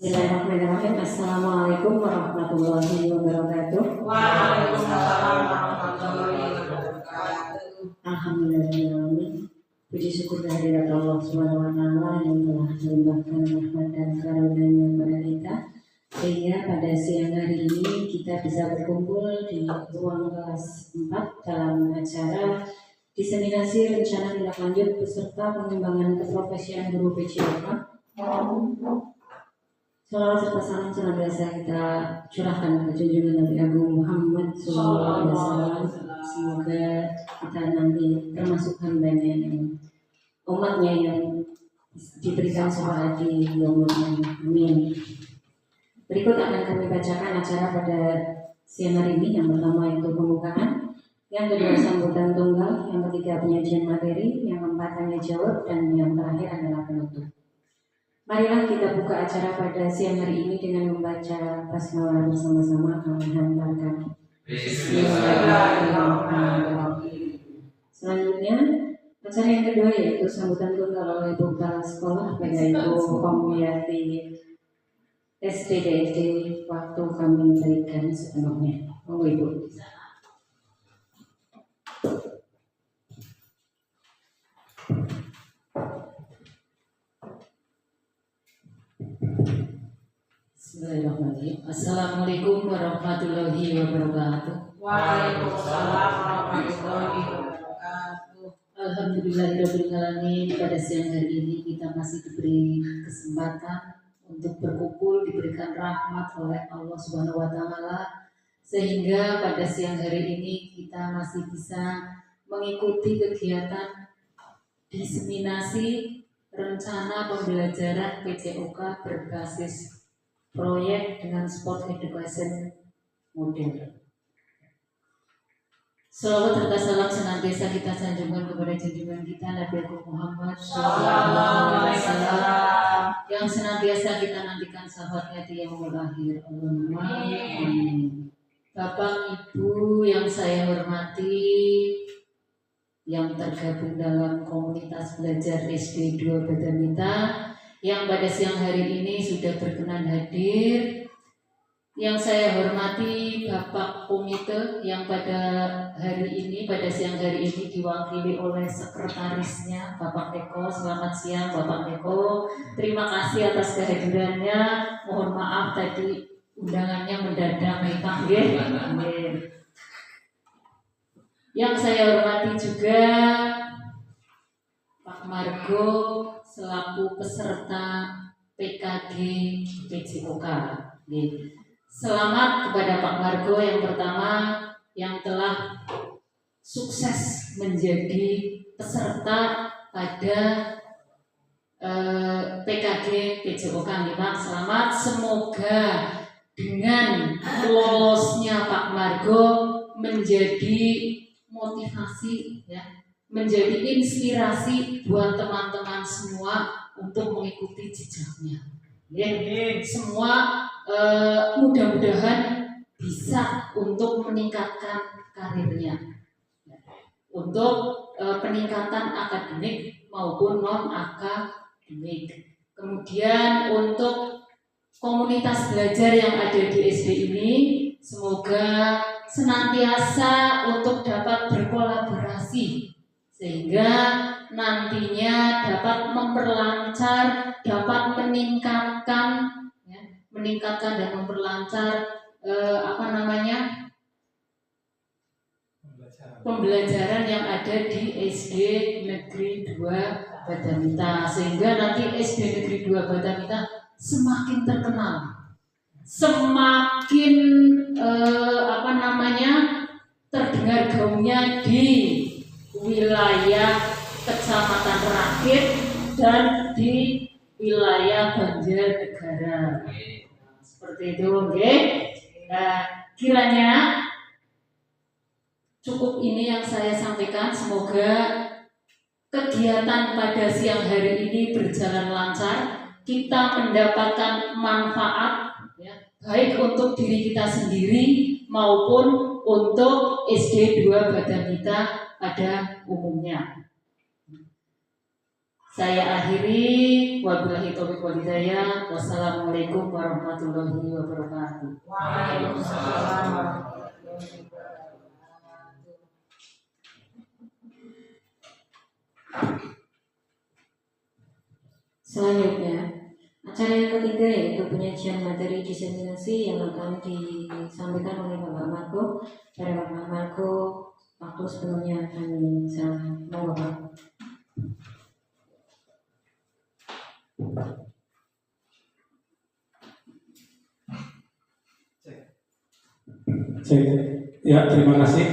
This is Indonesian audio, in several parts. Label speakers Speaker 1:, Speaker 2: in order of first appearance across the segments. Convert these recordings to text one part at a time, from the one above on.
Speaker 1: Bismillahirrahmanirrahim. Assalamualaikum warahmatullahi wabarakatuh.
Speaker 2: Waalaikumsalam warahmatullahi wabarakatuh.
Speaker 1: Alhamdulillah. Puji syukur kehadirat Allah Subhanahu wa taala yang telah melimpahkan rahmat dan karunia kepada kita, sehingga pada siang hari ini kita bisa berkumpul di ruang kelas 4 dalam acara diseminasi rencana tindak lanjut beserta pengembangan keprofesian guru PJOK. Salawat serta salam senantiasa kita curahkan ke junjungan Nabi Agung Muhammad SAW. Semoga kita nanti termasuk hambanya yang umatnya yang diberikan syafaat di yaumul amin. Berikut akan kami bacakan acara pada siang hari ini. Yang pertama itu pembukaan, yang kedua sambutan tunggal, yang ketiga penyajian materi, yang keempat tanya jawab, dan yang terakhir adalah penutup. Marilah kita buka acara pada siang hari ini dengan membaca basmalah bersama-sama. Kami hantarkan Bismillahirrahmanirrahim. Selanjutnya acara yang kedua yaitu sambutan tunggal oleh Ibu Kepala Sekolah, yaitu Komiyati SDDD. Waktu kami berikan sepenuhnya. Monggo Ibu.
Speaker 3: Bismillahirrahmanirrahim. Assalamualaikum warahmatullahi wabarakatuh.
Speaker 2: Waalaikumsalam warahmatullahi wabarakatuh.
Speaker 3: Alhamdulillahirabbil alamin. Pada siang hari ini kita masih diberi kesempatan untuk berkumpul, diberikan rahmat oleh Allah Subhanahu wa taala, sehingga pada siang hari ini kita masih bisa mengikuti kegiatan diseminasi rencana pembelajaran PJOK berbasis proyek dengan sport education model. Salawat serta salam senantiasa kita sanjungkan kepada junjungan kita Nabi Muhammad SAW, yang senantiasa kita nantikan syafaatnya di yaumul akhir. Allahumma amin. Bapak Ibu yang saya hormati, yang tergabung dalam komunitas belajar SD 2 Badamita, yang pada siang hari ini sudah berkenan hadir, yang saya hormati Bapak Komite yang pada hari ini, pada siang hari ini diwakili oleh sekretarisnya Bapak Eko. Selamat siang Bapak Eko, terima kasih atas kehadirannya. Mohon maaf tadi undangannya mendadak. Yang saya hormati juga Pak Margo selaku peserta PKG PJOK. Selamat kepada Pak Margo yang pertama yang telah sukses menjadi peserta pada PKG PJOK. Pak, selamat. Semoga dengan lolosnya Pak Margo menjadi motivasi, ya, menjadi inspirasi buat teman-teman semua untuk mengikuti jejaknya. Semua mudah-mudahan bisa untuk meningkatkan karirnya, untuk peningkatan akademik maupun non-akademik. Kemudian untuk komunitas belajar yang ada di SD ini, semoga senantiasa untuk dapat berkolaborasi, sehingga nantinya dapat memperlancar, dapat meningkatkan dan memperlancar pembelajaran yang ada di SD Negeri 2 Badamita, sehingga nanti SD Negeri 2 Badamita semakin terkenal, semakin terdengar gaungnya di wilayah Kecamatan Rakit dan di wilayah Banjarnegara. Seperti itu, oke? Nah, kiranya cukup ini yang saya sampaikan. Semoga kegiatan pada siang hari ini berjalan lancar, kita mendapatkan manfaat, ya, baik untuk diri kita sendiri maupun untuk SD 2 Badamita pada umumnya. Saya akhiri, wabillahi taufiq wal hidayah. Wassalamualaikum warahmatullahi wabarakatuh.
Speaker 2: Waalaikumsalam warahmatullahi wabarakatuh.
Speaker 1: Selanjutnya, acara yang ketiga yaitu penyajian materi diseminasi yang akan disampaikan oleh Bapak Marco. Pada Bapak Marco, waktu sepenuhnya kami serahkan. Mau Bapak.
Speaker 4: Ya, terima kasih.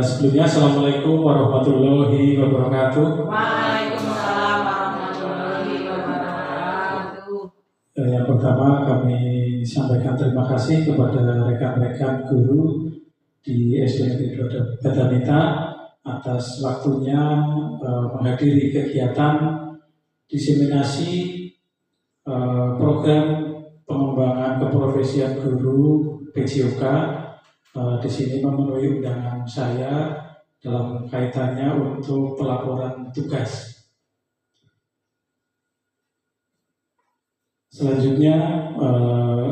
Speaker 4: Sebelumnya, Assalamualaikum warahmatullahi wabarakatuh.
Speaker 2: Waalaikumsalam warahmatullahi wabarakatuh.
Speaker 4: Yang pertama, kami sampaikan terima kasih kepada rekan-rekan guru di SD Negeri 2 Batamita atas waktunya menghadiri kegiatan diseminasi program pengembangan keprofesian guru PJOK. Di sini memenuhi undangan saya dalam kaitannya untuk pelaporan tugas. Selanjutnya,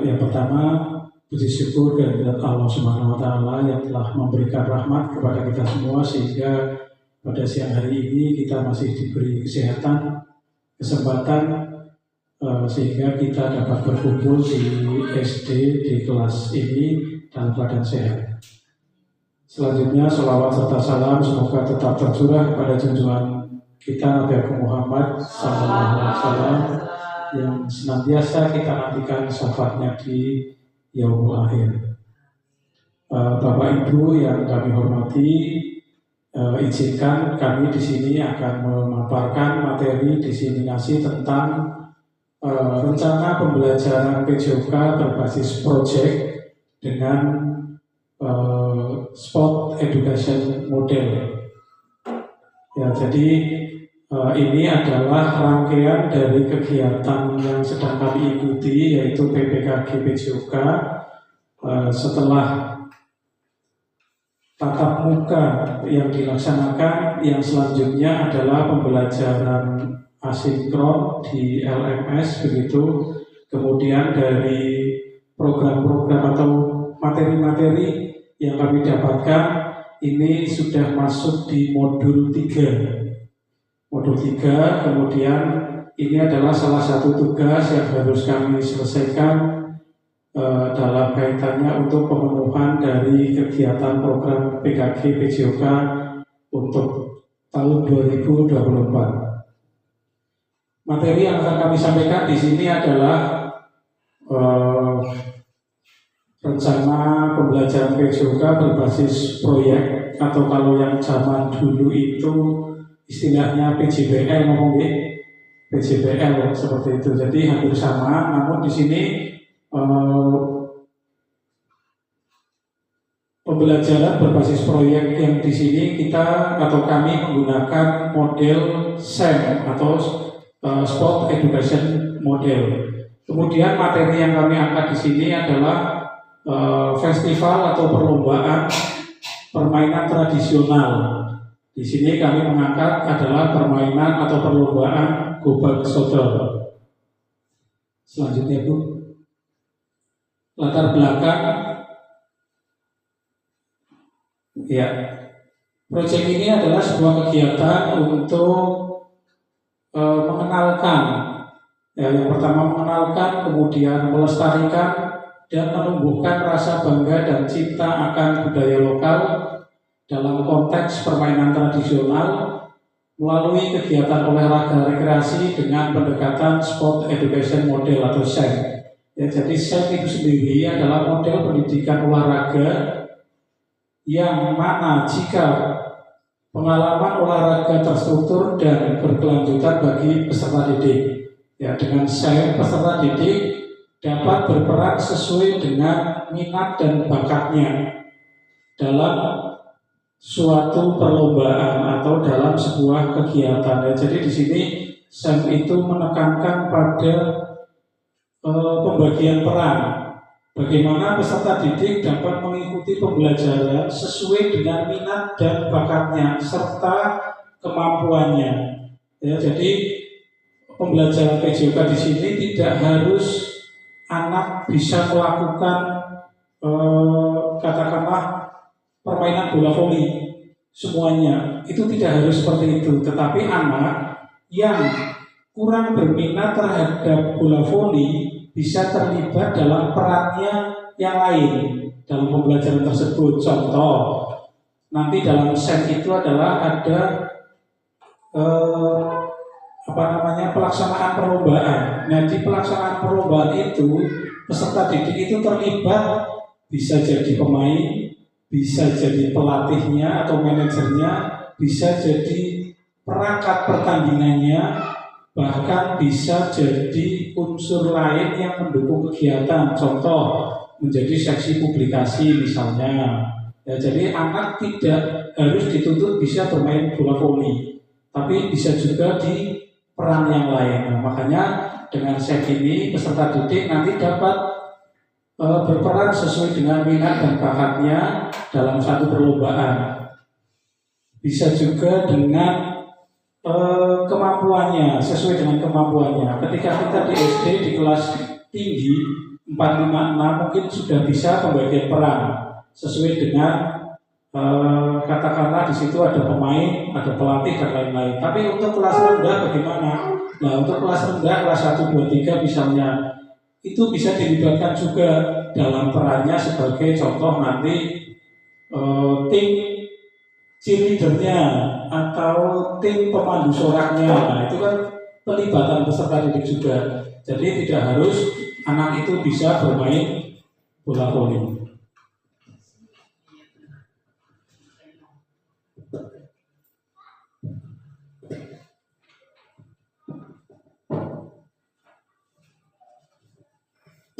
Speaker 4: yang pertama, puji syukur kehadirat Allah Subhanahu wa Ta'ala yang telah memberikan rahmat kepada kita semua sehingga pada siang hari ini kita masih diberi kesehatan, kesempatan sehingga kita dapat berkumpul di SD di kelas ini dalam keadaan sehat. Selanjutnya, salawat serta salam semoga tetap tercurah kepada junjungan kita Nabi Muhammad SAW yang senantiasa kita nantikan syafaatnya di yaumul akhir. Bapak Ibu yang kami hormati, izinkan kami di sini akan memaparkan materi diseminasi tentang rencana pembelajaran PJOK berbasis project dengan sport education model. Ya, jadi ini adalah rangkaian dari kegiatan yang sedang kami ikuti, yaitu PPKG PJOK. Setelah tatap muka yang dilaksanakan, yang selanjutnya adalah pembelajaran asinkron di LMS begitu. Kemudian dari program-program atau materi-materi yang kami dapatkan ini sudah masuk di modul 3. Modul 3, kemudian ini adalah salah satu tugas yang harus kami selesaikan dalam kaitannya untuk pemenuhan dari kegiatan program PKG PJOK untuk tahun 2024. Materi yang akan kami sampaikan di sini adalah rencana pembelajaran PJOK berbasis proyek, atau kalau yang zaman dulu itu istilahnya PJBL, ngomong PJBL seperti itu. Jadi hampir sama, namun di sini pembelajaran berbasis proyek yang di sini kita atau kami menggunakan model SEM atau Sport Education Model. Kemudian materi yang kami angkat di sini adalah festival atau perlombaan permainan tradisional. Di sini kami mengangkat adalah permainan atau perlombaan gobag sodor. Selanjutnya, Bu. Latar belakang. Ya. Proyek ini adalah sebuah kegiatan untuk mengenalkan, ya, yang pertama mengenalkan, kemudian melestarikan dan menumbuhkan rasa bangga dan cinta akan budaya lokal dalam konteks permainan tradisional melalui kegiatan olahraga rekreasi dengan pendekatan Sport Education Model atau SEM. Ya, jadi SEM itu sendiri adalah model pendidikan olahraga yang mana jika pengalaman olahraga terstruktur dan berkelanjutan bagi peserta didik. Ya, dengan SEM peserta didik dapat berperan sesuai dengan minat dan bakatnya dalam suatu perlombaan atau dalam sebuah kegiatan. Ya, jadi di sini SEM itu menekankan pada pembagian peran. Bagaimana peserta didik dapat mengikuti pembelajaran sesuai dengan minat dan bakatnya serta kemampuannya. Ya, jadi pembelajaran PJK di sini tidak harus anak bisa melakukan katakanlah permainan bola voli semuanya. Itu tidak harus seperti itu. Tetapi anak yang kurang berminat terhadap bola voli bisa terlibat dalam perannya yang lain dalam pembelajaran tersebut. Contoh, nanti dalam SEM itu adalah ada pelaksanaan perlombaan. Nah, di pelaksanaan perlombaan itu peserta didik itu terlibat, bisa jadi pemain, bisa jadi pelatihnya atau manajernya, bisa jadi perangkat pertandingannya, bahkan bisa jadi unsur lain yang mendukung kegiatan. Contoh, menjadi seksi publikasi misalnya. Ya, jadi anak tidak harus dituntut bisa bermain bola voli, tapi bisa juga di peran yang lain. Nah, makanya dengan set ini peserta didik nanti dapat berperan sesuai dengan minat dan bakatnya dalam satu perlombaan. Bisa juga dengan kemampuannya, sesuai dengan kemampuannya. Ketika kita di SD di kelas tinggi 4, 5, 6 mungkin sudah bisa pembagian peran sesuai dengan katakanlah di situ ada pemain, ada pelatih dan lain-lain. Tapi untuk kelas rendah bagaimana? Nah, untuk kelas rendah kelas 1, 2, 3 misalnya itu bisa dilibatkan juga dalam perannya sebagai contoh nanti tim cheerleadernya atau tim pemandu soraknya. Nah, itu kan pelibatan peserta didik juga. Jadi tidak harus anak itu bisa bermain bola voli.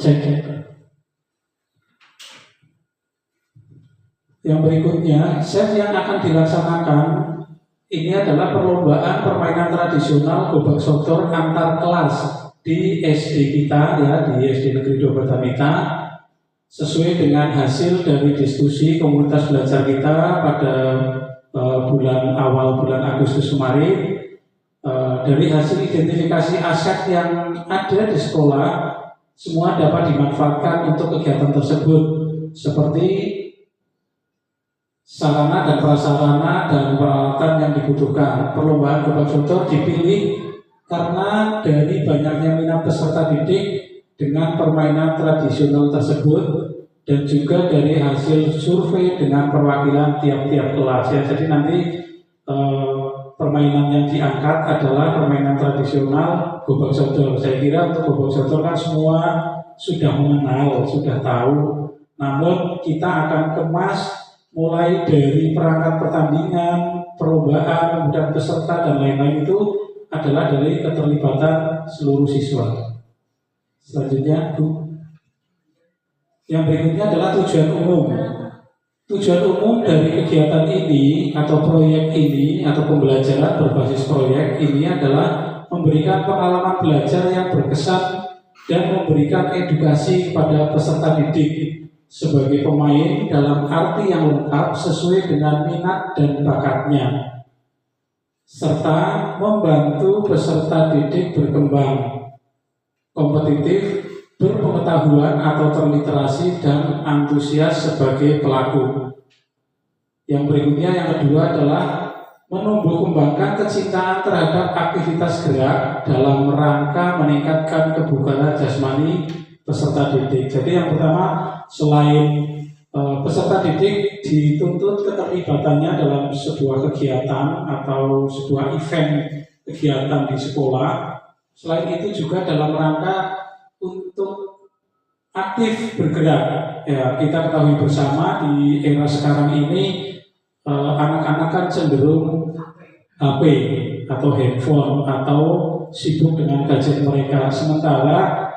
Speaker 4: Cek. Yang berikutnya, set yang akan dilaksanakan ini adalah perlombaan permainan tradisional gobak sodor antar kelas di SD kita, ya, di SD Negeri 2 Batamita, sesuai dengan hasil dari diskusi komunitas belajar kita pada awal bulan Agustus kemarin. Dari hasil identifikasi aset yang ada di sekolah, semua dapat dimanfaatkan untuk kegiatan tersebut, seperti sarana dan prasarana dan peralatan yang dibutuhkan. Perlombaan gobak sodor dipilih karena dari banyaknya minat peserta didik dengan permainan tradisional tersebut dan juga dari hasil survei dengan perwakilan tiap-tiap kelas. Ya, jadi nanti permainan yang diangkat adalah permainan tradisional gobak sodor. Saya kira untuk gobak sodor kan semua sudah mengenal, sudah tahu. Namun kita akan kemas mulai dari perangkat pertandingan, perlombaan, kemudian peserta dan lain-lain itu adalah dari keterlibatan seluruh siswa. Selanjutnya, yang berikutnya adalah tujuan umum. Tujuan umum dari kegiatan ini atau proyek ini atau pembelajaran berbasis proyek ini adalah memberikan pengalaman belajar yang berkesan dan memberikan edukasi kepada peserta didik sebagai pemain dalam arti yang lengkap sesuai dengan minat dan bakatnya, serta membantu peserta didik berkembang kompetitif, berpengetahuan atau terliterasi dan antusias sebagai pelaku. Yang berikutnya, yang kedua adalah menumbuh kembangkan kecintaan terhadap aktivitas gerak dalam rangka meningkatkan kebugaran jasmani peserta didik. Jadi yang pertama, selain peserta didik dituntut keterlibatannya dalam sebuah kegiatan atau sebuah event kegiatan di sekolah, selain itu juga dalam rangka untuk aktif bergerak. Ya, kita ketahui bersama di era sekarang ini anak-anak kan cenderung HP atau handphone atau sibuk dengan gadget mereka, sementara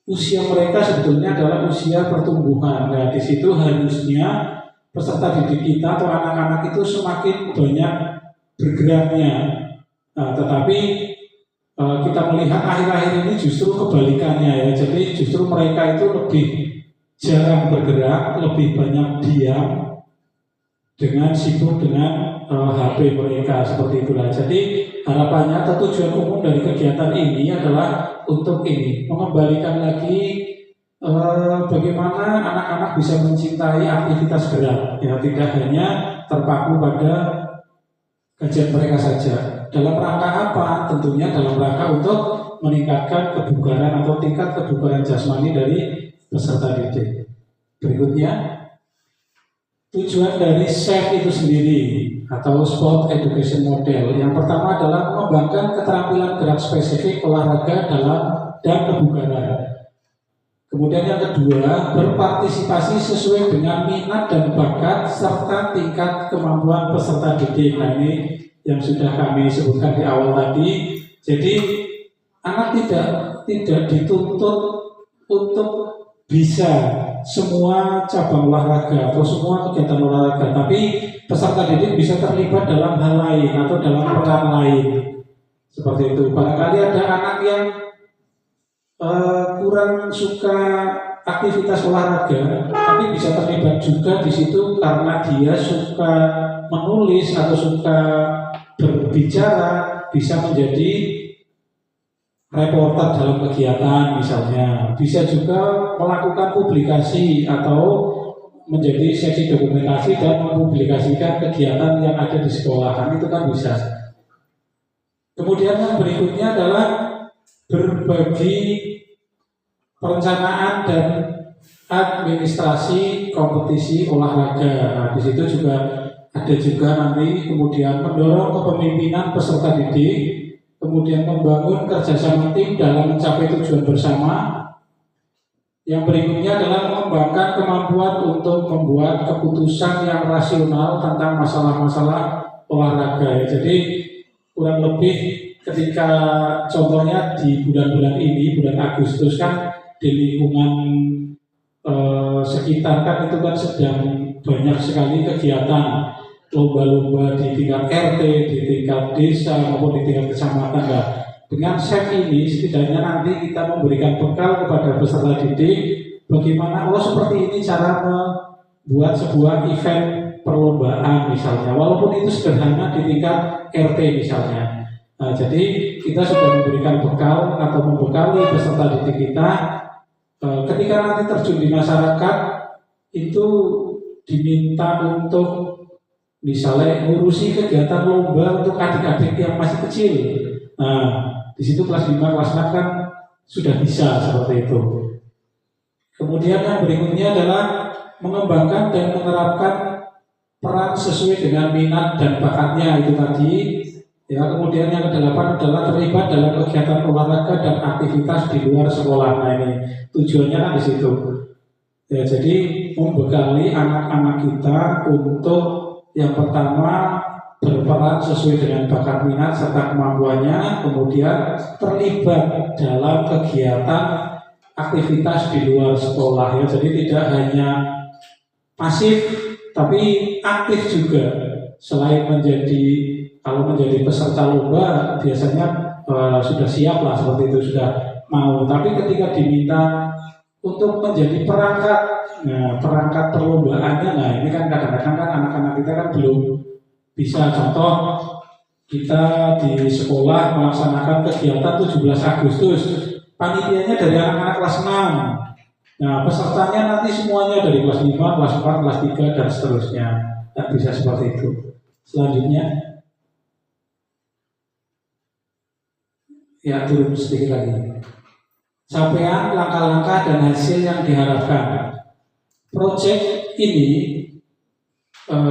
Speaker 4: usia mereka sebetulnya adalah usia pertumbuhan. Nah, di situ harusnya peserta didik kita atau anak-anak itu semakin banyak bergeraknya. Nah, tetapi kita melihat akhir-akhir ini justru kebalikannya, ya. Jadi justru mereka itu lebih jarang bergerak, lebih banyak diam dengan sibuk dengan HP mereka seperti itulah. Jadi harapannya atau tujuan umum dari kegiatan ini adalah untuk ini mengembalikan lagi bagaimana anak-anak bisa mencintai aktivitas gerak, ya tidak hanya terpaku pada kajian mereka saja. Dalam rangka apa? Tentunya dalam rangka untuk meningkatkan kebugaran atau tingkat kebugaran jasmani dari peserta didik. Berikutnya, tujuan dari SAFE itu sendiri atau Sport Education Model. Yang pertama adalah mengembangkan keterampilan gerak spesifik olahraga dan kebugaran. Kemudian yang kedua, berpartisipasi sesuai dengan minat dan bakat serta tingkat kemampuan peserta didik. Nah ini yang sudah kami sebutkan di awal tadi. Jadi anak tidak dituntut untuk bisa semua cabang olahraga atau semua kegiatan olahraga, tapi peserta didik bisa terlibat dalam hal lain atau dalam peran lain. Seperti itu. Barangkali ada anak yang kurang suka aktivitas olahraga, tapi bisa terlibat juga di situ karena dia suka menulis atau suka berbicara, bisa menjadi reporter dalam kegiatan misalnya, bisa juga melakukan publikasi atau menjadi seksi dokumentasi dan mempublikasikan kegiatan yang ada di sekolahan, itu kan bisa. Kemudian yang berikutnya adalah berbagi perencanaan dan administrasi kompetisi olahraga. Nah, di situ juga ada juga nanti kemudian mendorong kepemimpinan peserta didik, kemudian membangun kerjasama tim dalam mencapai tujuan bersama. Yang berikutnya adalah mengembangkan kemampuan untuk membuat keputusan yang rasional tentang masalah-masalah olahraga. Jadi kurang lebih ketika contohnya di bulan-bulan ini, bulan Agustus kan di lingkungan sekitar kan itu kan sedang banyak sekali kegiatan lomba-lomba di tingkat RT, di tingkat desa maupun di tingkat kecamatan. Nah, dengan SAFE ini setidaknya nanti kita memberikan bekal kepada peserta didik bagaimana seperti ini cara membuat sebuah event perlombaan misalnya, walaupun itu sederhana di tingkat RT misalnya. Nah, jadi kita sudah memberikan bekal atau membekali peserta didik kita ketika nanti terjun di masyarakat itu diminta untuk misalnya ngurusi kegiatan lomba untuk adik-adik yang masih kecil. Nah, di situ kelas 5, kelas 6 kan sudah bisa seperti itu. Kemudian yang berikutnya adalah mengembangkan dan menerapkan peran sesuai dengan minat dan bakatnya itu tadi. Ya, kemudian yang ke-8 adalah terlibat dalam kegiatan olahraga dan aktivitas di luar sekolah. Nah ini tujuannya kan di situ. Ya, jadi membekali anak-anak kita untuk yang pertama berperan sesuai dengan bakat minat serta kemampuannya, kemudian terlibat dalam kegiatan aktivitas di luar sekolah. Ya, jadi tidak hanya pasif tapi aktif juga. Selain kalau menjadi peserta lomba biasanya sudah siap lah seperti itu, sudah mau. Tapi ketika diminta untuk menjadi perangkat perlombaannya, nah ini kan kadang-kadang kan anak-anak kita kan belum bisa. Contoh kita di sekolah melaksanakan kegiatan 17 Agustus, panitianya dari anak-anak kelas 6. Nah pesertanya nanti semuanya dari kelas 5, kelas 4, kelas 3 dan seterusnya. Tidak bisa seperti itu. Selanjutnya, ya turun sedikit lagi. Capaian, langkah-langkah dan hasil yang diharapkan. Proyek ini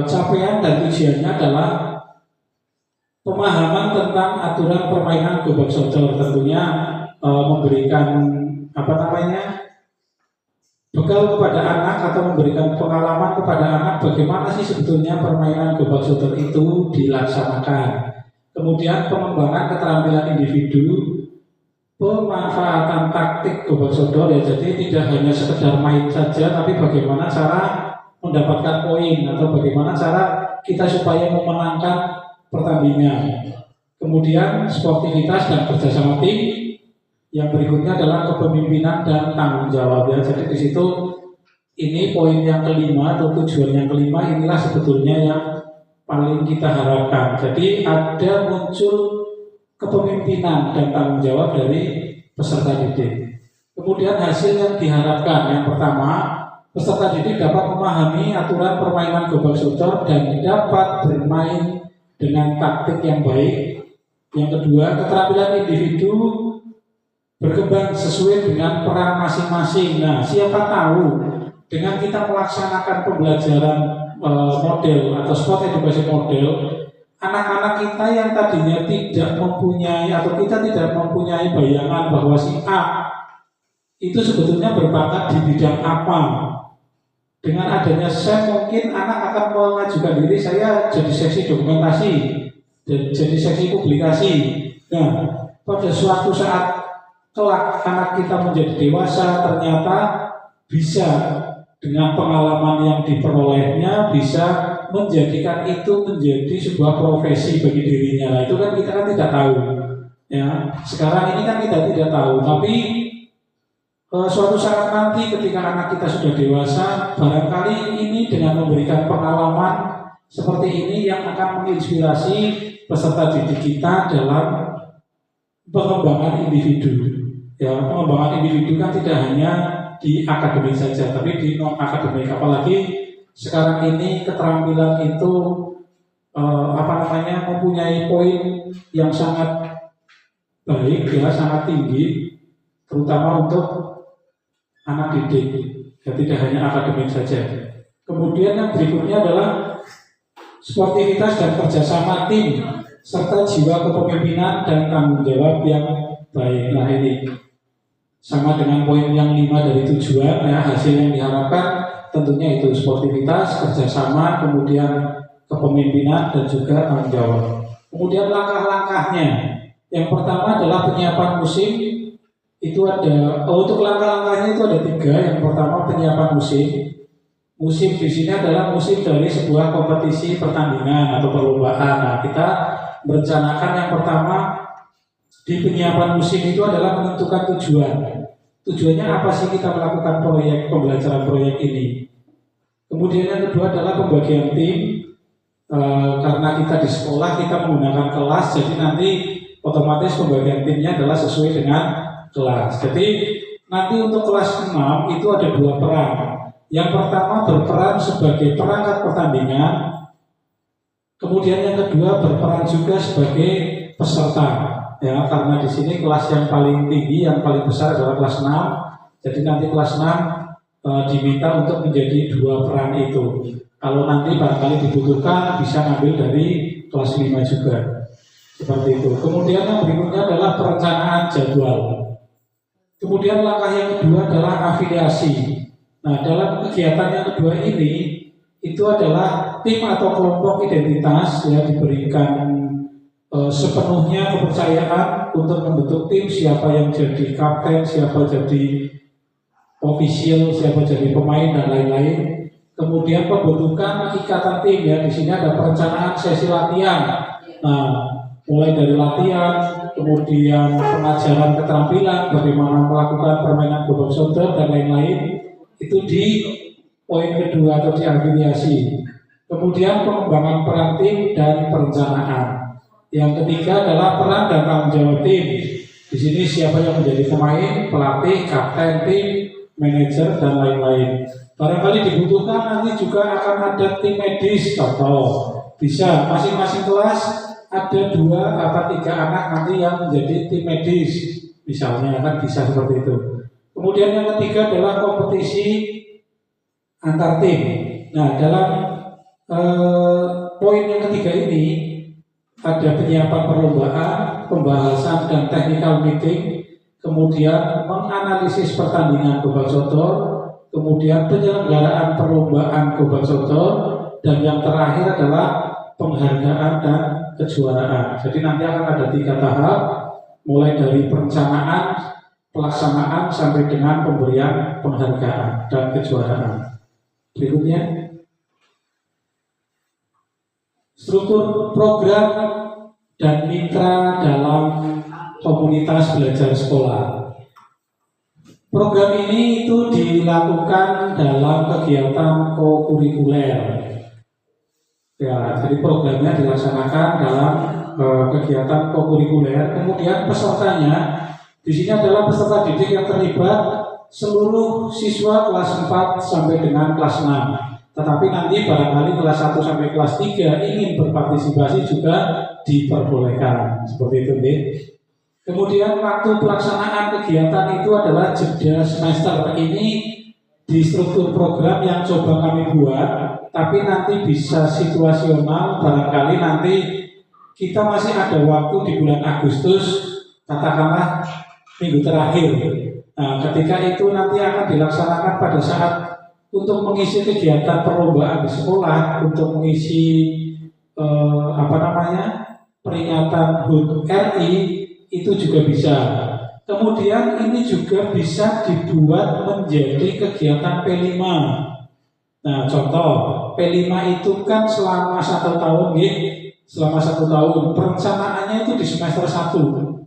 Speaker 4: capaian dan tujuannya adalah pemahaman tentang aturan permainan gobak sodor, tentunya memberikan bekal kepada anak atau memberikan pengalaman kepada anak bagaimana sih sebetulnya permainan gobak sodor itu dilaksanakan. Kemudian pengembangan keterampilan individu, pemanfaatan taktik gobak sodor, ya jadi tidak hanya sekedar main saja, tapi bagaimana cara mendapatkan poin atau bagaimana cara kita supaya memenangkan pertandingan. Kemudian sportivitas dan kerjasama tim. Yang berikutnya adalah kepemimpinan dan tanggung jawab. Ya, jadi di situ ini poin yang kelima atau tujuan yang kelima inilah sebetulnya yang paling kita harapkan. Jadi ada muncul kepemimpinan dan tanggung jawab dari peserta didik. Kemudian hasil yang diharapkan, yang pertama, peserta didik dapat memahami aturan permainan gobak sodor dan dapat bermain dengan taktik yang baik. Yang kedua, keterampilan individu berkembang sesuai dengan peran masing-masing. Nah, siapa tahu dengan kita melaksanakan pembelajaran model atau sport education model, anak-anak kita yang tadinya tidak mempunyai atau kita tidak mempunyai bayangan bahwa si A itu sebetulnya berbakat di bidang apa. Dengan adanya SEM mungkin anak akan mengajukan diri, saya jadi seksi dokumentasi, jadi seksi publikasi. Nah, pada suatu saat kelak anak kita menjadi dewasa, ternyata bisa dengan pengalaman yang diperolehnya bisa menjadikan itu menjadi sebuah profesi bagi dirinya. Nah, itu kan kita kan tidak tahu. Ya, sekarang ini kan kita tidak tahu, tapi suatu saat nanti ketika anak kita sudah dewasa, barangkali ini dengan memberikan pengalaman seperti ini yang akan menginspirasi peserta didik kita dalam pengembangan individu. Ya, pengembangan individu kan tidak hanya di akademik saja, tapi di non akademik. Apalagi sekarang ini keterampilan itu mempunyai poin yang sangat baik, ya, sangat tinggi, terutama untuk anak didik. Ya, tidak hanya akademik saja. Kemudian yang berikutnya adalah sportivitas dan kerjasama tim serta jiwa kepemimpinan dan tanggung jawab yang baik. Nah, ini sama dengan poin yang 5 dari tujuan, ya, hasil yang diharapkan tentunya itu sportivitas, kerjasama, kemudian kepemimpinan dan juga tanggung jawab. Kemudian langkah-langkahnya, yang pertama adalah penyiapan musim. Itu ada untuk langkah-langkahnya itu ada 3. Yang pertama penyiapan musim. Musim di sini adalah musim dari sebuah kompetisi pertandingan atau perlombaan. Nah, kita merencanakan yang pertama di penyiapan musim itu adalah menentukan tujuan. Tujuannya apa sih kita melakukan pembelajaran proyek ini? Kemudian yang kedua adalah pembagian tim. Karena kita di sekolah kita menggunakan kelas, jadi nanti otomatis pembagian timnya adalah sesuai dengan kelas. Jadi nanti untuk kelas 6 itu ada 2 peran. Yang pertama berperan sebagai perangkat pertandingan. Kemudian yang kedua berperan juga sebagai peserta. Ya, karena di sini kelas yang paling tinggi, yang paling besar adalah kelas 6. Jadi nanti kelas 6 diminta untuk menjadi 2 peran itu. Kalau nanti barangkali dibutuhkan bisa ngambil dari kelas 5 juga. Seperti itu. Kemudian yang berikutnya adalah perencanaan jadwal. Kemudian langkah yang kedua adalah afiliasi. Nah, dalam kegiatan yang kedua ini itu adalah tim atau kelompok identitas, ya, diberikan sepenuhnya kepercayaan untuk membentuk tim, siapa yang jadi kapten, siapa jadi official, siapa jadi pemain dan lain-lain. Kemudian pembentukan ikatan tim, ya, di sini ada perencanaan sesi latihan. Nah, mulai dari latihan, kemudian pengajaran keterampilan, bagaimana melakukan permainan gobak sodor dan lain-lain, itu di poin kedua atau di afiliasi. Kemudian pengembangan peran tim dan perencanaan. Yang ketiga adalah peran dan tanggung jawab tim. Di sini siapa yang menjadi pemain, pelatih, kapten tim, manajer dan lain-lain. Barangkali dibutuhkan nanti juga akan ada tim medis, contoh. Bisa masing-masing kelas ada 2 atau 3 anak nanti yang menjadi tim medis, misalnya, kan bisa seperti itu. Kemudian yang ketiga adalah kompetisi antar tim. Nah, dalam poin yang ketiga ini ada penyiapan perlombaan, pembahasan dan technical meeting, kemudian menganalisis pertandingan gobak sodor, kemudian penyelenggaraan perlombaan gobak sodor, dan yang terakhir adalah penghargaan dan kejuaraan. Jadi nanti akan ada 3 tahap, mulai dari perencanaan, pelaksanaan sampai dengan pemberian penghargaan dan kejuaraan. Berikutnya, struktur program dan mitra dalam komunitas belajar sekolah. Program ini itu dilakukan dalam kegiatan kokurikuler. Ya, jadi programnya dilaksanakan dalam kegiatan kokurikuler. Kemudian pesertanya di sini adalah peserta didik yang terlibat seluruh siswa kelas 4 sampai dengan kelas 6. Tetapi nanti barangkali kelas 1 sampai kelas 3 ingin berpartisipasi juga diperbolehkan. Seperti itu, nih. Kemudian waktu pelaksanaan kegiatan itu adalah jeda semester. Ini di struktur program yang coba kami buat, tapi nanti bisa situasional. Barangkali nanti kita masih ada waktu di bulan Agustus, katakanlah minggu terakhir. Nah, ketika itu nanti akan dilaksanakan pada saat untuk mengisi kegiatan perlombaan di sekolah, untuk mengisi peringatan HUT RI, itu juga bisa. Kemudian ini juga bisa dibuat menjadi kegiatan P5. Nah, contoh P5 itu kan selama 1 tahun, selama 1 tahun. Perencanaannya itu di semester 1.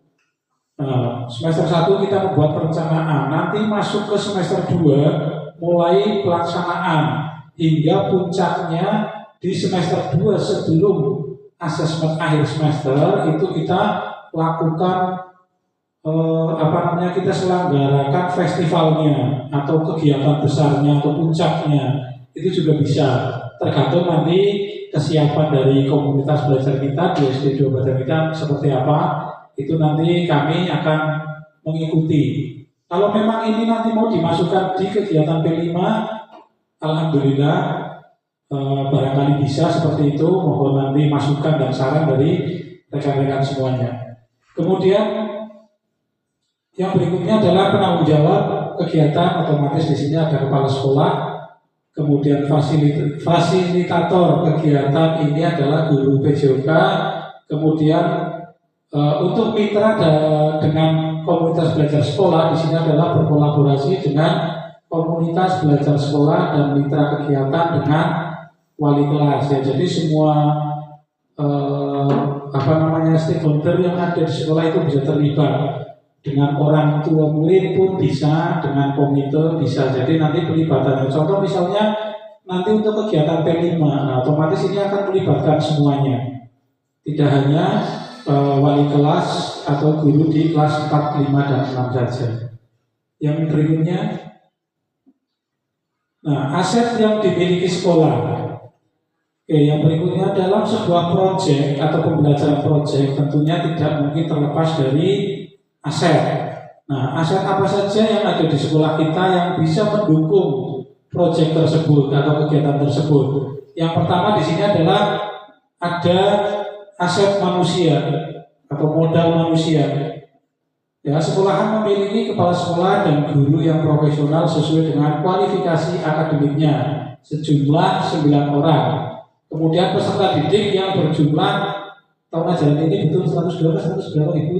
Speaker 4: Nah, semester 1 kita membuat perencanaan. Nanti masuk ke semester 2 mulai pelaksanaan hingga puncaknya di semester 2 sebelum asesmen akhir semester itu kita lakukan kita selenggarakan festivalnya atau kegiatan besarnya atau puncaknya. Itu juga bisa, tergantung nanti kesiapan dari komunitas belajar kita di SD 2 Badan kita seperti apa. Itu nanti kami akan mengikuti. Kalau memang ini nanti mau dimasukkan di kegiatan P5, alhamdulillah barangkali bisa seperti itu. Mohon nanti masukan dan saran dari rekan-rekan semuanya. Kemudian yang berikutnya adalah penanggung jawab kegiatan. Otomatis di sini ada kepala sekolah, kemudian fasilitator kegiatan ini adalah guru PJOK, kemudian untuk mitra dengan komunitas belajar sekolah di sini adalah berkolaborasi dengan komunitas belajar sekolah dan mitra kegiatan dengan wali kelas. Ya, jadi semua stakeholder yang ada di sekolah itu bisa terlibat. Dengan orang tua murid pun bisa, dengan komite bisa. Jadi nanti pelibatannya. Contoh misalnya nanti untuk kegiatan P5, nah, otomatis ini akan melibatkan semuanya. Tidak hanya wali kelas atau guru di kelas 4, 5, dan 6 saja. Yang berikutnya, nah, aset yang dimiliki sekolah. Oke, yang berikutnya dalam sebuah proyek atau pembelajaran proyek tentunya tidak mungkin terlepas dari aset. Nah, aset apa saja yang ada di sekolah kita yang bisa mendukung proyek tersebut atau kegiatan tersebut? Yang pertama di sini adalah ada aset manusia atau modal manusia. Ya, sekolahan memiliki kepala sekolah dan guru yang profesional sesuai dengan kualifikasi akademiknya sejumlah 9 orang. Kemudian peserta didik yang berjumlah tahun ajaran ini betul 100 berapa Ibu?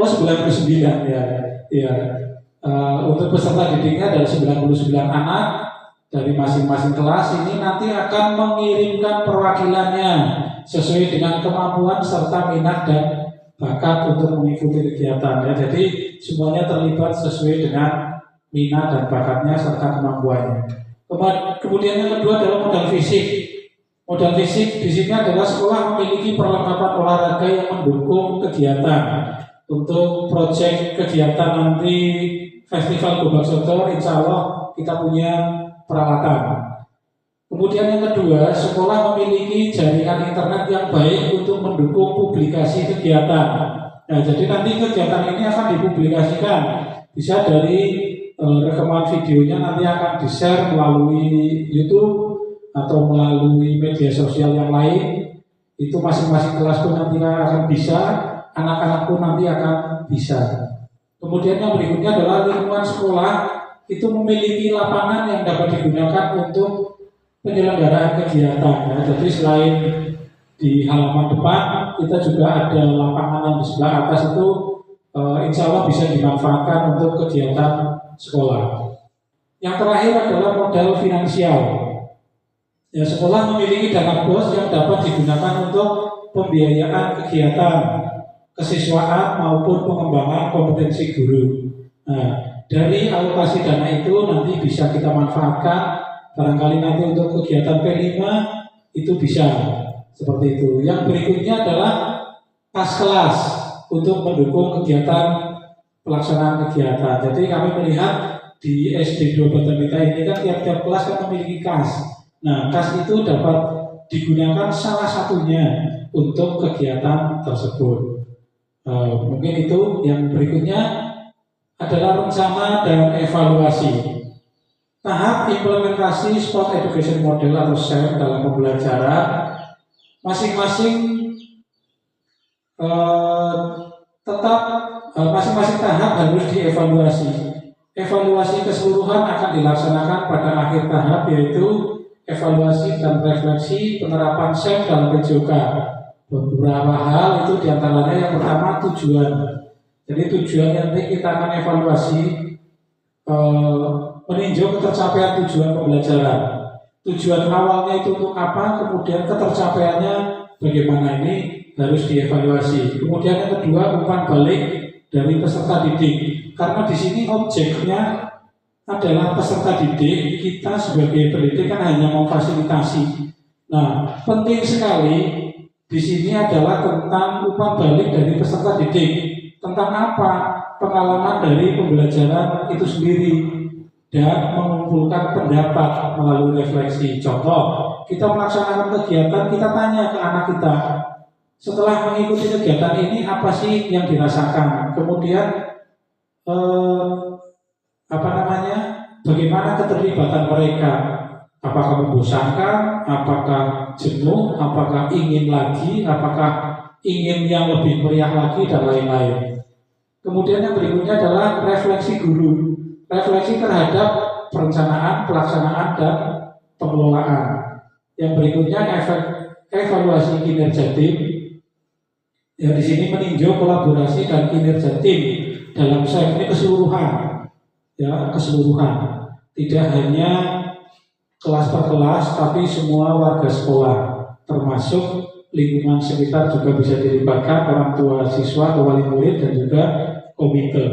Speaker 4: Oh, 99 ya. Ya. Untuk peserta didiknya dari 99 anak dari masing-masing kelas ini nanti akan mengirimkan perwakilannya sesuai dengan kemampuan serta minat dan bakat untuk mengikuti kegiatan ya. Jadi semuanya terlibat sesuai dengan minat dan bakatnya serta kemampuannya. Kemudian yang kedua adalah modal fisik. Modal fisik di sini adalah sekolah memiliki perlengkapan olahraga yang mendukung kegiatan. Untuk proyek kegiatan nanti Festival Gobak Sodor, insya Allah kita punya peralatan. Kemudian yang kedua, sekolah memiliki jaringan internet yang baik untuk mendukung publikasi kegiatan. Nah, jadi nanti kegiatan ini akan dipublikasikan. Bisa dari rekaman videonya nanti akan di-share melalui YouTube atau melalui media sosial yang lain. Itu masing-masing kelas pun nanti akan bisa, anak-anak pun nanti akan bisa. Kemudian yang berikutnya adalah lingkungan sekolah itu memiliki lapangan yang dapat digunakan untuk penyelenggaraan kegiatan. Ya. Jadi selain di halaman depan, kita juga ada lapangan yang di sebelah atas itu insya Allah bisa dimanfaatkan untuk kegiatan sekolah. Yang terakhir adalah modal finansial. Ya, sekolah memiliki dana BOS yang dapat digunakan untuk pembiayaan kegiatan kesiswaan maupun pengembangan kompetensi guru. Nah, dari alokasi dana itu nanti bisa kita manfaatkan barangkali nanti untuk kegiatan P5 itu bisa seperti itu. Yang berikutnya adalah kas kelas untuk mendukung kegiatan pelaksanaan kegiatan. Jadi kami melihat di SD 2 Batamita ini kan tiap-tiap kelas kan memiliki kas. Nah, kas itu dapat digunakan salah satunya untuk kegiatan tersebut. Mungkin itu. Yang berikutnya adalah rencana dan evaluasi. Tahap implementasi Sport Education Model atau SEM dalam pembelajaran masing-masing masing-masing tahap harus dievaluasi. Evaluasi keseluruhan akan dilaksanakan pada akhir tahap, yaitu evaluasi dan refleksi penerapan SEM dalam PJOK. Beberapa hal itu diantaranya yang pertama tujuan. Jadi tujuannya nanti kita akan evaluasi meninjau ketercapaian tujuan pembelajaran. Tujuan awalnya itu untuk apa, kemudian ketercapaiannya bagaimana, ini harus dievaluasi. Kemudian yang kedua, umpan balik dari peserta didik. Karena di sini objeknya adalah peserta didik, kita sebagai pendidik kan hanya memfasilitasi. Nah, penting sekali di sini adalah tentang umpan balik dari peserta didik. Tentang apa? Pengalaman dari pembelajaran itu sendiri dan mengumpulkan pendapat melalui refleksi. Contoh, kita melaksanakan kegiatan, kita tanya ke anak kita, setelah mengikuti kegiatan ini apa sih yang dirasakan? Kemudian bagaimana keterlibatan mereka? Apakah membosankan? Apakah jenuh? Apakah ingin lagi? Apakah ingin yang lebih meriah lagi, dan lain-lain. Kemudian yang berikutnya adalah refleksi guru. Refleksi terhadap perencanaan, pelaksanaan, dan pengelolaan. Yang berikutnya evaluasi kinerja tim. Ya, di sini meninjau kolaborasi dan kinerja tim dalam SEM ini keseluruhan. Ya, keseluruhan. Tidak hanya kelas per kelas, tapi semua warga sekolah, termasuk lingkungan sekitar juga bisa dilibatkan, orang tua siswa, wali murid, dan juga komite.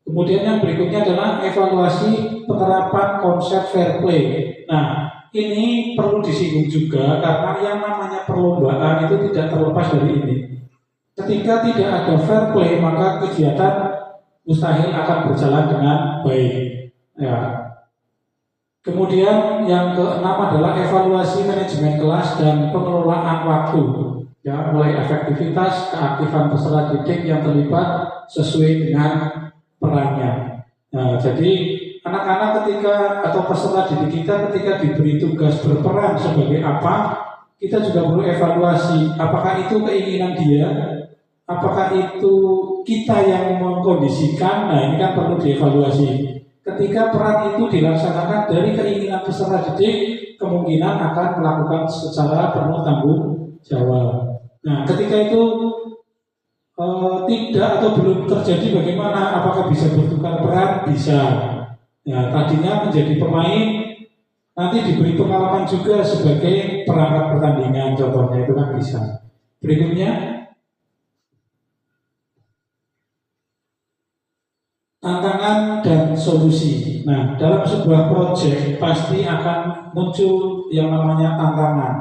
Speaker 4: Kemudian yang berikutnya adalah evaluasi penerapan konsep fair play. Nah, ini perlu disinggung juga karena yang namanya perlombaan itu tidak terlepas dari ini. Ketika tidak ada fair play, maka kegiatan mustahil akan berjalan dengan baik. Ya. Kemudian yang keenam adalah evaluasi manajemen kelas dan pengelolaan waktu. Ya, mulai efektivitas, keaktifan peserta didik yang terlibat sesuai dengan perannya. Nah, jadi anak-anak atau peserta didik kita ketika diberi tugas berperan sebagai apa, kita juga perlu evaluasi. Apakah itu keinginan dia? Apakah itu kita yang mengkondisikan? Nah, ini kan perlu dievaluasi. Ketika peran itu dilaksanakan dari keinginan peserta didik, kemungkinan akan melakukan secara penuh tanggung jawab. Nah, ketika itu tidak atau belum terjadi, bagaimana? Apakah bisa bertukar peran? Bisa. Ya, tadinya menjadi pemain, nanti diberi pengalaman juga sebagai perangkat pertandingan, contohnya itu kan bisa. Berikutnya, tantangan dan solusi. Nah, dalam sebuah proyek pasti akan muncul yang namanya tantangan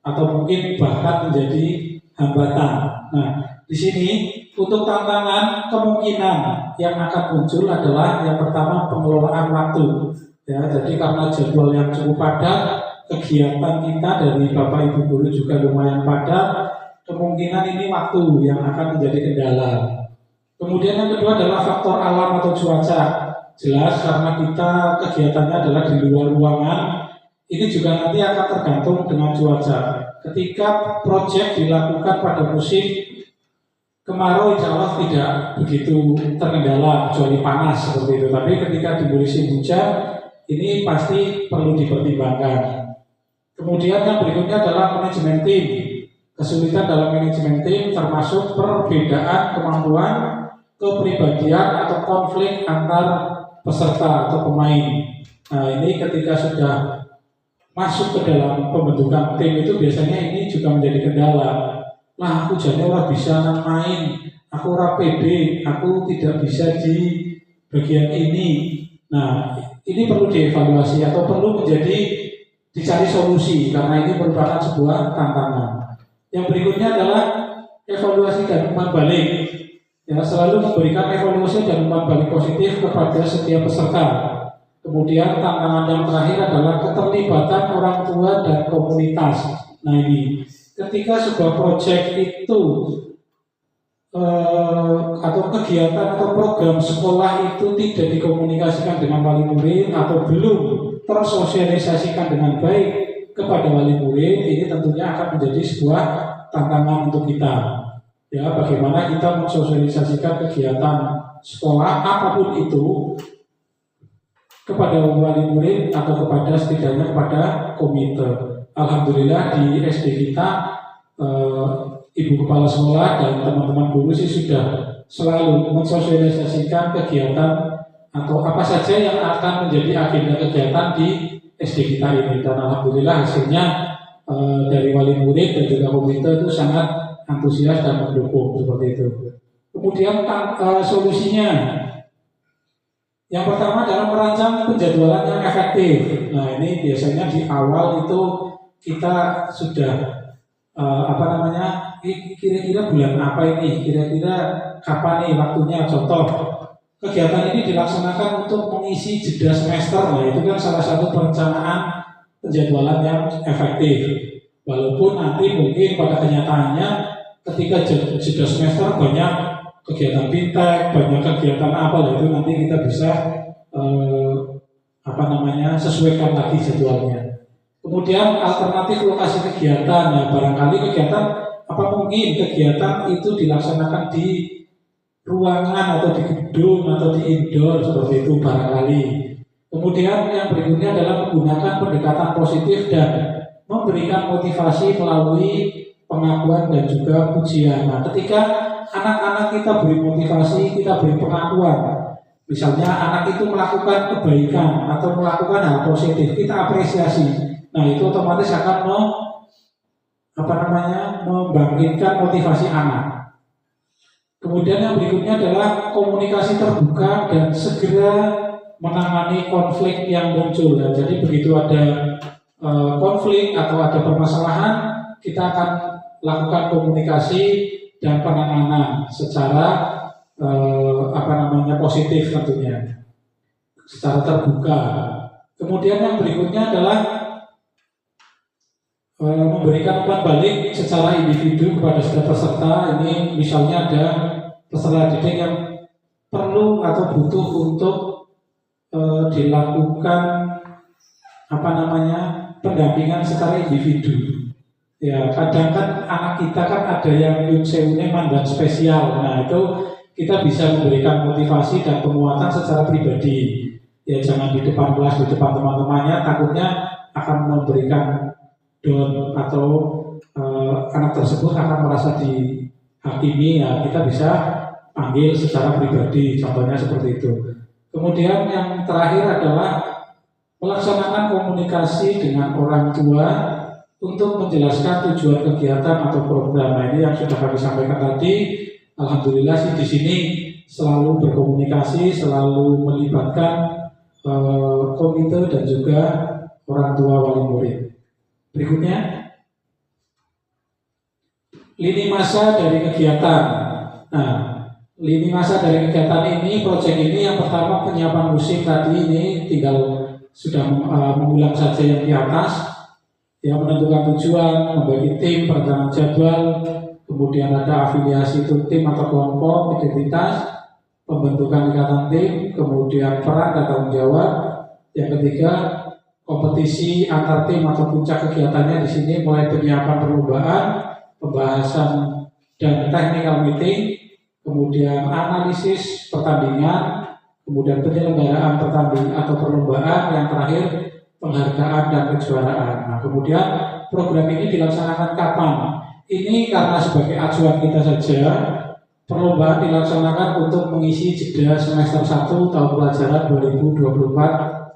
Speaker 4: atau mungkin bahkan menjadi hambatan. Nah, di sini untuk tantangan kemungkinan yang akan muncul adalah yang pertama pengelolaan waktu. Ya, jadi karena jadwal yang cukup padat, kegiatan kita dari Bapak Ibu guru juga lumayan padat, kemungkinan ini waktu yang akan menjadi kendala. Kemudian yang kedua adalah faktor alam atau cuaca. Jelas karena kita kegiatannya adalah di luar ruangan, ini juga nanti akan tergantung dengan cuaca. Ketika proyek dilakukan pada musim kemarau, insya Allah tidak begitu terkendala kecuali panas seperti itu. Tapi ketika di musim hujan, ini pasti perlu dipertimbangkan. Kemudian yang berikutnya adalah manajemen tim. Kesulitan dalam manajemen tim termasuk perbedaan kemampuan, kepribadian atau konflik antar peserta atau pemain. Nah, ini ketika sudah masuk ke dalam pembentukan tim itu biasanya ini juga menjadi kendala. Lah, aku jadi ora bisa main, aku ora pede, aku tidak bisa di bagian ini. Nah, ini perlu dievaluasi atau perlu menjadi dicari solusi karena ini merupakan sebuah tantangan. Yang berikutnya adalah evaluasi dan umpan balik. Ya, selalu memberikan evaluasi dan umpan balik positif kepada setiap peserta. Kemudian tantangan yang terakhir adalah keterlibatan orang tua dan komunitas. Nah ini, ketika sebuah proyek itu atau kegiatan atau program sekolah itu tidak dikomunikasikan dengan wali murid atau belum tersosialisasikan dengan baik kepada wali murid, ini tentunya akan menjadi sebuah tantangan untuk kita. Ya, bagaimana kita mensosialisasikan kegiatan sekolah apapun itu kepada wali murid atau kepada setidaknya kepada komite. Alhamdulillah di SD kita Ibu Kepala Sekolah dan teman-teman guru sih sudah selalu mensosialisasikan kegiatan atau apa saja yang akan menjadi agenda kegiatan di SD kita ini, dan alhamdulillah hasilnya dari wali murid dan juga komite itu sangat antusias dan mendukung seperti itu. Kemudian solusinya yang pertama adalah merancang penjadwalan yang efektif. Nah ini biasanya di awal itu kita sudah kira-kira bulan apa ini, kira-kira kapan nih waktunya. Contoh, kegiatan ini dilaksanakan untuk mengisi jeda semester. Nah itu kan salah satu perencanaan penjadwalan yang efektif. Walaupun nanti mungkin pada kenyataannya ketika jeda semester banyak kegiatan fintech, banyak kegiatan apa, itu nanti kita bisa sesuaikan lagi jadwalnya. Kemudian alternatif lokasi kegiatan, ya barangkali kegiatan mungkin kegiatan itu dilaksanakan di ruangan atau di gedung atau di indoor seperti itu barangkali. Kemudian yang berikutnya adalah menggunakan pendekatan positif dan memberikan motivasi melalui pengakuan dan juga pujian. Nah, ketika anak-anak kita beri motivasi, kita beri pengakuan. Misalnya anak itu melakukan kebaikan atau melakukan hal positif, kita apresiasi. Nah, itu otomatis akan membangkitkan motivasi anak. Kemudian yang berikutnya adalah komunikasi terbuka dan segera menangani konflik yang muncul. Nah, jadi begitu ada konflik atau ada permasalahan, kita akan lakukan komunikasi dan penanganan secara positif tentunya, secara terbuka. Kemudian yang berikutnya adalah memberikan umpan balik secara individu kepada setiap peserta. Ini misalnya ada peserta didik yang perlu atau butuh untuk dilakukan pendampingan secara individu. Ya, kadang kan anak kita kan ada yang nyun sewune mandan spesial. Nah, itu kita bisa memberikan motivasi dan penguatan secara pribadi. Ya, jangan di depan kelas, di depan teman-temannya, takutnya akan memberikan down atau anak tersebut akan merasa dihakimi. Ya, kita bisa panggil secara pribadi, contohnya seperti itu. Kemudian yang terakhir adalah melaksanakan komunikasi dengan orang tua untuk menjelaskan tujuan kegiatan atau program. Nah, ini yang sudah kami sampaikan tadi. Alhamdulillah sih di sini selalu berkomunikasi, selalu melibatkan komite dan juga orang tua wali murid. Berikutnya, lini masa dari kegiatan. Nah, lini masa dari kegiatan ini, proyek ini yang pertama penyiapan musim tadi ini tinggal sudah mengulang saja yang di atas. Yang menentukan tujuan, membagi tim, perencanaan jadwal, kemudian ada afiliasi itu tim atau kelompok, identitas, pembentukan ikatan tim, kemudian peran dan tanggung jawab. Yang ketiga, kompetisi antar tim atau puncak kegiatannya di sini mulai penyiapan perlombaan, pembahasan dan technical meeting, kemudian analisis pertandingan, kemudian penyelenggaraan pertandingan atau perlombaan, yang terakhir penghargaan dan kejuaraan. Nah, kemudian program ini dilaksanakan kapan? Ini karena sebagai acuan kita saja, perlombaan dilaksanakan untuk mengisi jeda semester 1 tahun pelajaran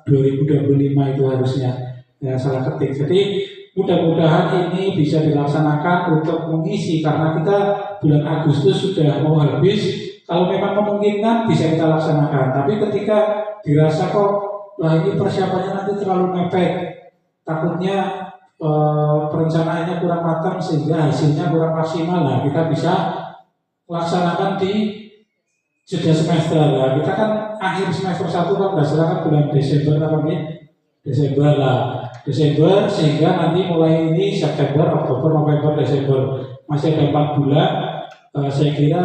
Speaker 4: 2024-2025 itu harusnya. Ya, salah ketik. Jadi mudah-mudahan ini bisa dilaksanakan untuk mengisi, karena kita bulan Agustus sudah mau habis. Kalau memang memungkinkan bisa kita laksanakan. Tapi ketika dirasa kok ini persiapannya nanti terlalu mepet, takutnya perencanaannya kurang matang sehingga hasilnya kurang maksimal. Nah, kita bisa laksanakan di jeda semester. Nah, kita kan akhir semester 1 kan berdasarkan bulan Desember apa nih? Desember lah. Desember sehingga nanti mulai ini September, Oktober, November, Desember masih ada 4 bulan. Saya kira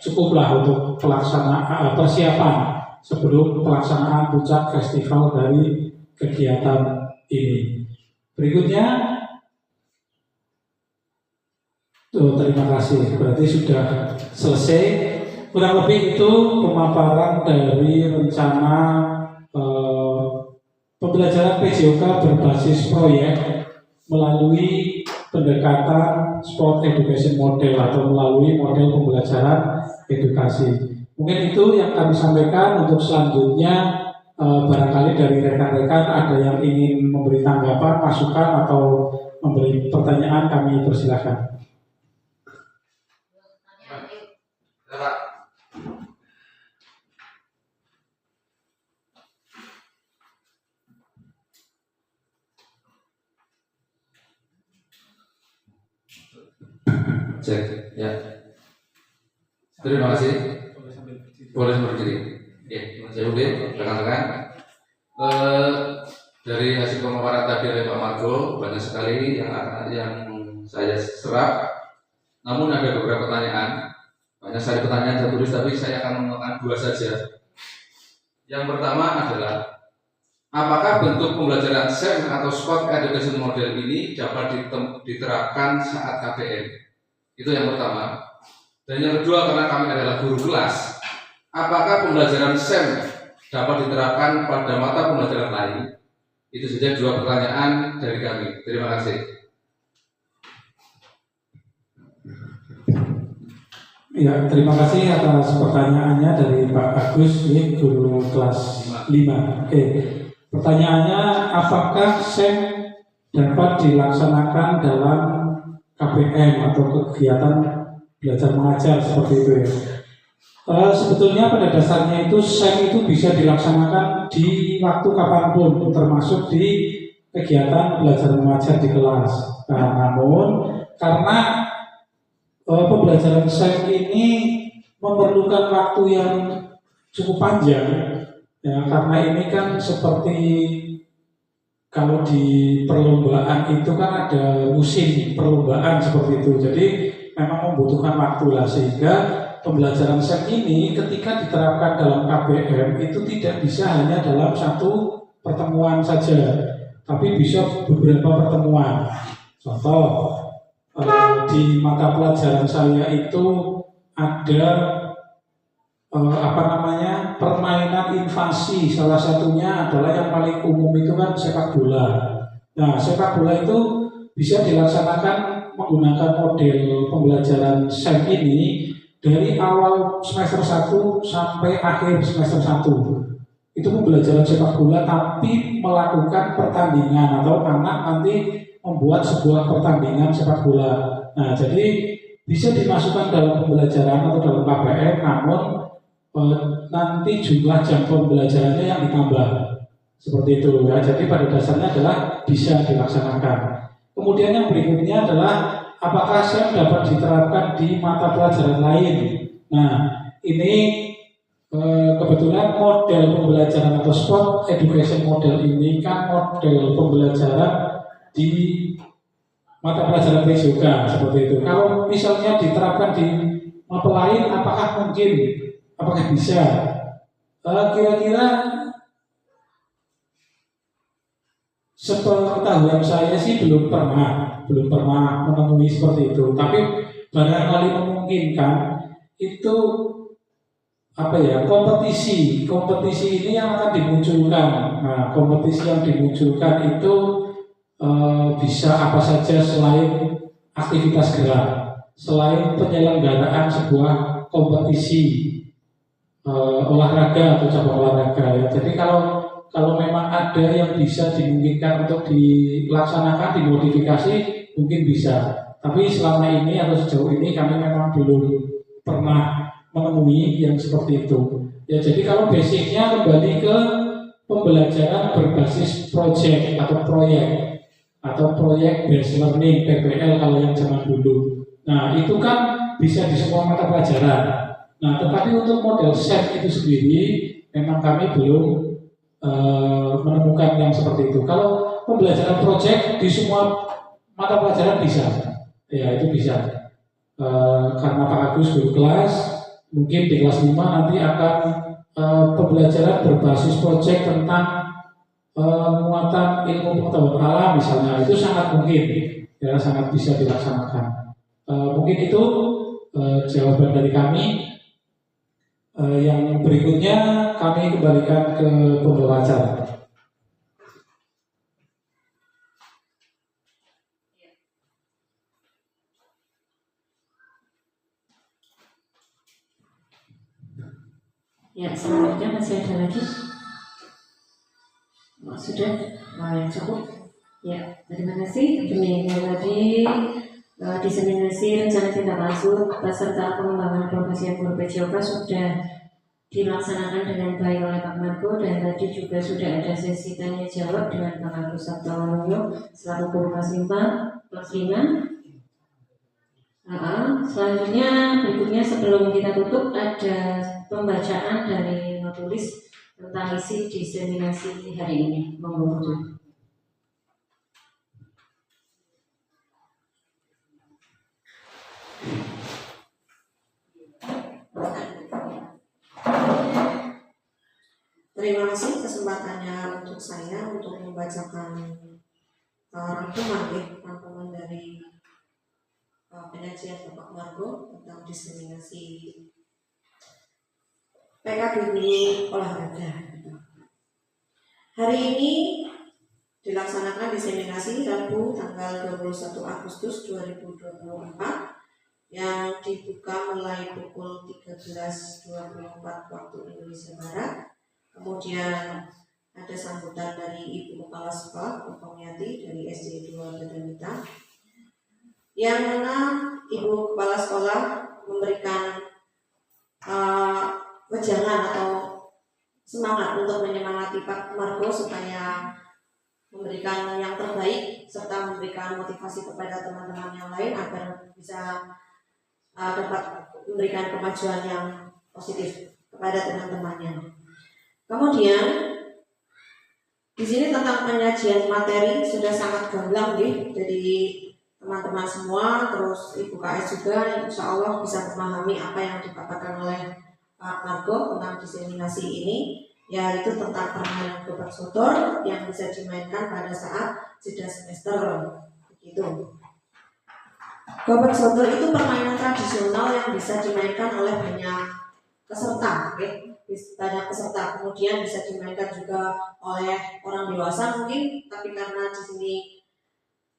Speaker 4: cukuplah untuk pelaksanaan persiapan sebelum pelaksanaan puncak festival dari kegiatan ini. Berikutnya, terima kasih. Berarti sudah selesai. Kurang lebih itu pemaparan dari rencana pembelajaran PJOK berbasis proyek melalui pendekatan sport education model atau melalui model pembelajaran edukasi. Mungkin itu yang kami sampaikan. Untuk selanjutnya barangkali dari rekan-rekan ada yang ingin memberi tanggapan, masukan atau memberi pertanyaan, kami persilahkan.
Speaker 5: Cek, ya. Terima kasih. Boleh berdiri. Ya, saya Udin, rekan-rekan. Dari hasil pemaparan tadi oleh Pak Margo, banyak sekali yang saya serap. Namun ada beberapa pertanyaan. Banyak sekali pertanyaan saya tulis, tapi saya akan menggunakan 2 saja. Yang pertama adalah, apakah bentuk pembelajaran SEM atau Sport Education Model ini dapat diterapkan saat KBM? Itu yang pertama. Dan yang kedua, karena kami adalah guru kelas, apakah pembelajaran SEM dapat diterapkan pada mata pembelajaran lain? Itu saja 2 pertanyaan dari kami. Terima kasih.
Speaker 4: Ya, terima kasih atas pertanyaannya dari Pak Agus, ini guru kelas 5. Oke. Pertanyaannya, apakah SEM dapat dilaksanakan dalam KBM atau kegiatan belajar mengajar seperti itu ya? Sebetulnya pada dasarnya itu SEM itu bisa dilaksanakan di waktu kapanpun, termasuk di kegiatan belajar mengajar di kelas. Nah, namun karena pembelajaran SEM ini memerlukan waktu yang cukup panjang, ya, karena ini kan seperti kalau di perlombaan itu kan ada musim perlombaan seperti itu, jadi memang membutuhkan waktu lah, sehingga pembelajaran SEM ini ketika diterapkan dalam KBM itu tidak bisa hanya dalam 1 pertemuan saja, tapi bisa beberapa pertemuan. Contoh, di mata pelajaran saya itu ada permainan invasi. Salah satunya adalah yang paling umum itu kan sepak bola. Nah, sepak bola itu bisa dilaksanakan menggunakan model pembelajaran SEM ini dari awal semester 1 sampai akhir semester 1. Itu pembelajaran sepak bola tapi melakukan pertandingan, atau anak nanti membuat sebuah pertandingan sepak bola. Nah, jadi bisa dimasukkan dalam pembelajaran atau dalam KBM, namun nanti jumlah jam pembelajarannya yang ditambah seperti itu ya. Jadi pada dasarnya adalah bisa dilaksanakan. Kemudian yang berikutnya adalah apakah SEM dapat diterapkan di mata pelajaran lain. Nah, ini kebetulan model pembelajaran atau sport education model ini kan model pembelajaran di mata pelajaran PJOK seperti itu. Kalau misalnya diterapkan di mata lain, apakah mungkin? Apakah bisa? Kira-kira sepengetahuan saya sih belum pernah menemui seperti itu. Tapi barangkali memungkinkan itu kompetisi ini yang akan dimunculkan. Nah, kompetisi yang dimunculkan itu bisa apa saja selain aktivitas gerak, selain penyelenggaraan sebuah kompetisi olahraga atau cabang olahraga ya. Jadi kalau memang ada yang bisa dimungkinkan untuk dilaksanakan, dimodifikasi, mungkin bisa. Tapi selama ini atau sejauh ini kami memang belum pernah menemui yang seperti itu. Ya, jadi kalau basicnya kembali ke pembelajaran berbasis project atau proyek based learning PBL kalau yang zaman dulu. Nah, itu kan bisa di semua mata pelajaran. Nah, tetapi untuk model SET itu sendiri memang kami belum menemukan yang seperti itu. Kalau pembelajaran project di semua mata pelajaran bisa, ya itu bisa. Karena Pak Agus guru kelas, mungkin di kelas 5 nanti akan pembelajaran berbasis project tentang muatan ilmu pengetahuan alam misalnya, itu sangat mungkin, ya sangat bisa dilaksanakan. Mungkin itu jawaban dari kami. Yang berikutnya kami kembalikan ke pembawa acara.
Speaker 1: Ya, selanjutnya masih ada lagi? Oh, sudah, cukup. Ya, terima kasih. Demikian tadi diseminasi rencana tindak lanjut beserta pengembangan profesi guru PJOK sudah dilaksanakan dengan baik oleh Pak Margo, dan tadi juga sudah ada sesi tanya jawab dengan Pak Agus Sabtawaluyo selaku guru kelas 5. Selanjutnya berikutnya sebelum kita tutup ada pembacaan dari notulis tentang isi diseminasi hari ini. Monggo.
Speaker 6: Terima kasih kesempatannya untuk saya untuk membacakan rangkuman dari penyajian Bapak Margo tentang diseminasi PKBB olahraga. Hari ini dilaksanakan diseminasi Rabu tanggal 21 Agustus 2024 yang dibuka mulai pukul 13.24 waktu Indonesia Barat. Kemudian ada sambutan dari Ibu Kepala Sekolah Komiati dari SD 2 Badamita, yang mana Ibu Kepala Sekolah memberikan wejangan atau semangat untuk menyemangati Pak Margo supaya memberikan yang terbaik serta memberikan motivasi kepada teman-teman yang lain agar bisa dapat memberikan kemajuan yang positif kepada teman-temannya. Kemudian di sini tentang penyajian materi sudah sangat gamblang nih dari teman-teman semua, terus Ibu KS juga insya Allah bisa memahami apa yang dipaparkan oleh Pak Margo tentang diseminasi ini, yaitu tentang permainan gobak sodor yang bisa dimainkan pada saat jeda semester. Begitu. Gobak sodor itu permainan tradisional yang bisa dimainkan oleh banyak peserta, banyak peserta. Kemudian bisa dimainkan juga oleh orang dewasa mungkin, tapi karena di sini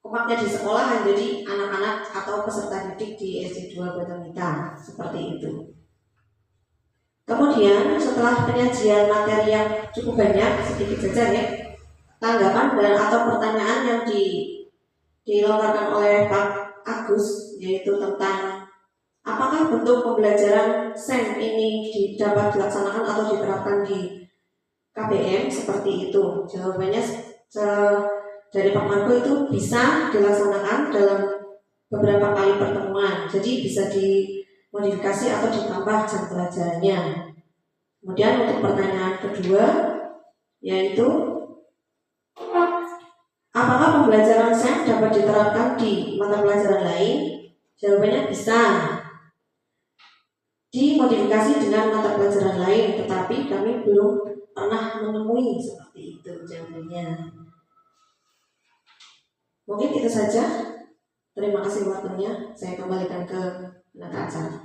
Speaker 6: tempatnya di sekolah jadi anak-anak atau peserta didik di SD 2 Badamita seperti itu. Kemudian setelah penyajian materi yang cukup banyak, sedikit saja ya tanggapan dan atau pertanyaan yang dilontarkan oleh Pak Agus, yaitu tentang apakah bentuk pembelajaran SEM ini dapat dilaksanakan atau diterapkan di KBM seperti itu. Jawabannya dari Pak Margo itu bisa dilaksanakan dalam beberapa kali pertemuan. Jadi bisa dimodifikasi atau ditambah jam pelajarannya. Kemudian untuk pertanyaan kedua, yaitu apakah pembelajaran SEM dapat diterapkan di mata pelajaran lain? Jawabannya bisa dimodifikasi dengan mata pelajaran lain, tetapi kami belum pernah menemui seperti itu jawabannya. Mungkin itu saja. Terima kasih waktunya. Saya kembalikan ke penata acara.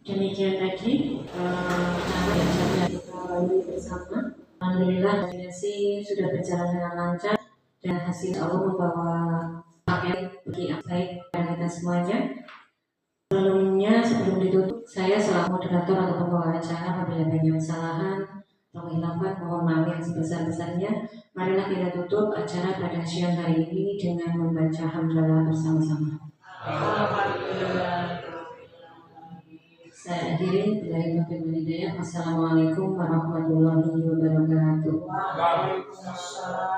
Speaker 1: Demikian tadi yang kita lalui bersama. Alhamdulillah koordinasi sudah berjalan dengan lancar dan hasil Allah membawa paket bagi yang baik bagi kita semuanya. Sebelum ditutup, saya selaku moderator atau pembawa acara apabila ada kesalahan atau kehilapan, mohon maaf yang sebesar-besarnya. Marilah kita tutup acara pada siang hari ini dengan membaca hamdalah bersama-sama. Saya akhiri, billahi taufiq wal hidayah. Wassalamualaikum warahmatullahi wabarakatuh.
Speaker 2: Waalaikumsalam